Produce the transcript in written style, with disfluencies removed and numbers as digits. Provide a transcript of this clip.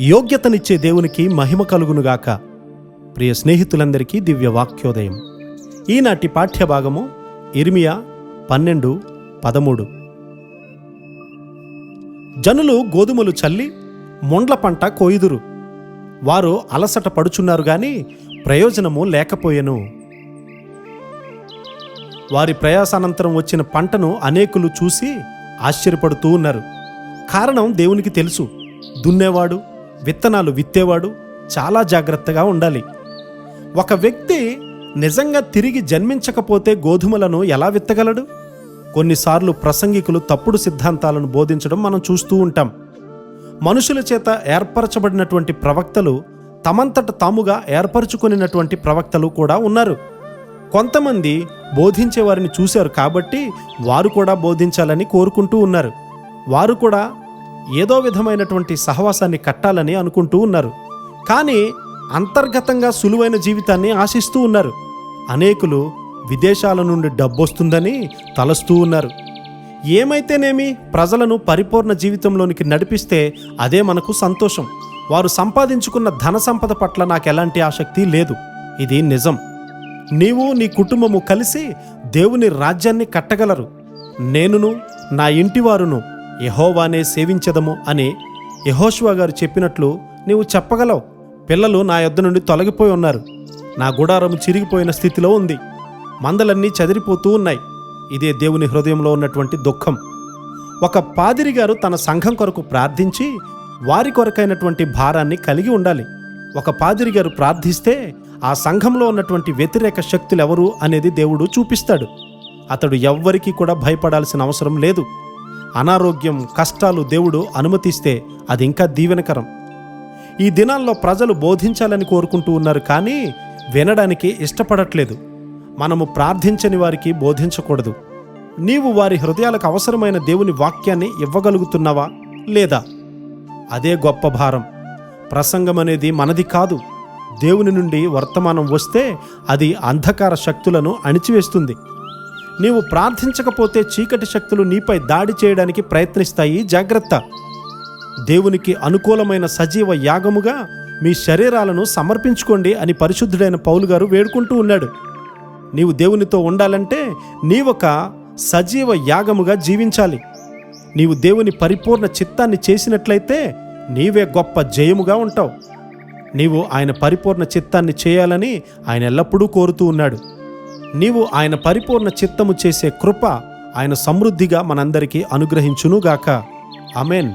యోగ్యతనిచ్చే దేవునికి మహిమ కలుగునుగాక. ప్రియ స్నేహితులందరికీ దివ్య వాక్యోదయం. ఈనాటి పాఠ్యభాగము ఇర్మియా 12:13. జనులు గోధుమలు చల్లి మొండ్ల పంట కోయుదురు. వారు అలసట పడుచున్నారు గాని ప్రయోజనము లేకపోయెను. వారి ప్రయాసానంతరం వచ్చిన పంటను అనేకులు చూసి ఆశ్చర్యపడుతూ ఉన్నారు. కారణం దేవునికి తెలుసు. దున్నేవాడు, విత్తనాలు విత్తేవాడు చాలా జాగ్రత్తగా ఉండాలి. ఒక వ్యక్తి నిజంగా తిరిగి జన్మించకపోతే గోధుమలను ఎలా విత్తగలడు? కొన్నిసార్లు ప్రసంగికులు తప్పుడు సిద్ధాంతాలను బోధించడం మనం చూస్తూ ఉంటాం. మనుషుల చేత ఏర్పరచబడినటువంటి ప్రవక్తలు తమంతట తాముగా ఏర్పరచుకున్నటువంటి ప్రవక్తలు కూడా ఉన్నారు. కొంతమంది బోధించే వారిని చూశారు కాబట్టి వారు కూడా బోధించాలని కోరుకుంటూ ఉన్నారు. వారు కూడా ఏదో విధమైనటువంటి సహవాసాన్ని కట్టాలని అనుకుంటూ ఉన్నారు. కానీ అంతర్గతంగా సులువైన జీవితాన్ని ఆశిస్తూ ఉన్నారు. అనేకులు విదేశాల నుండి డబ్బొస్తుందని తలస్తూ ఉన్నారు. ఏమైతేనేమి, ప్రజలను పరిపూర్ణ జీవితంలోనికి నడిపిస్తే అదే మనకు సంతోషం. వారు సంపాదించుకున్న ధన సంపద పట్ల నాకు ఎలాంటి ఆసక్తి లేదు. ఇది నిజం. నీవు నీ కుటుంబము కలిసి దేవుని రాజ్యాన్ని కట్టగలరు. నేనును నా ఇంటివారును యెహోవానే సేవించెదము అని యెహోషువ గారు చెప్పినట్లు నీవు చెప్పగలవు. పిల్లలు నా యొద్ద నుండి తొలగిపోయి ఉన్నారు. నా గుడారము చిరిగిపోయిన స్థితిలో ఉంది. మందలన్నీ చెదిరిపోతూ ఉన్నాయి. ఇదే దేవుని హృదయంలో ఉన్నటువంటి దుఃఖం. ఒక పాదిరి గారు తన సంఘం కొరకు ప్రార్థించి వారి కొరకైనటువంటి భారాన్ని కలిగి ఉండాలి. ఒక పాదిరి గారు ప్రార్థిస్తే ఆ సంఘంలో ఉన్నటువంటి వ్యతిరేక శక్తులు ఎవరు అనేది దేవుడు చూపిస్తాడు. అతడు ఎవ్వరికీ కూడా భయపడాల్సిన అవసరం లేదు. అనారోగ్యం, కష్టాలు దేవుడు అనుమతిస్తే అది ఇంకా దీవెనకరం. ఈ దినాల్లో ప్రజలు బోధించాలని కోరుకుంటూ ఉన్నారు కానీ వినడానికి ఇష్టపడట్లేదు. మనము ప్రార్థించని వారికి బోధించకూడదు. నీవు వారి హృదయాలకు అవసరమైన దేవుని వాక్యాన్ని ఇవ్వగలుగుతున్నావా లేదా? అదే గొప్ప భారం. ప్రసంగం అనేది మనది కాదు. దేవుని నుండి వర్తమానం వస్తే అది అంధకార శక్తులను అణిచివేస్తుంది. నీవు ప్రార్థించకపోతే చీకటి శక్తులు నీపై దాడి చేయడానికి ప్రయత్నిస్తాయి. జాగ్రత్త. దేవునికి అనుకూలమైన సజీవ యాగముగా మీ శరీరాలను సమర్పించుకోండి అని పరిశుద్ధుడైన పౌలు గారు వేడుకుంటూ ఉన్నాడు. నీవు దేవునితో ఉండాలంటే నీవొక సజీవ యాగముగా జీవించాలి. నీవు దేవుని పరిపూర్ణ చిత్తాన్ని చేసినట్లయితే నీవే గొప్ప జయముగా ఉంటావు. నీవు ఆయన పరిపూర్ణ చిత్తాన్ని చేయాలని ఆయన ఎల్లప్పుడూ కోరుతూ ఉన్నాడు. నీవు ఆయన పరిపూర్ణ చిత్తము చేసే కృప ఆయన సమృద్ధిగా మనందరికీ అనుగ్రహించునుగాక. ఆమేన్.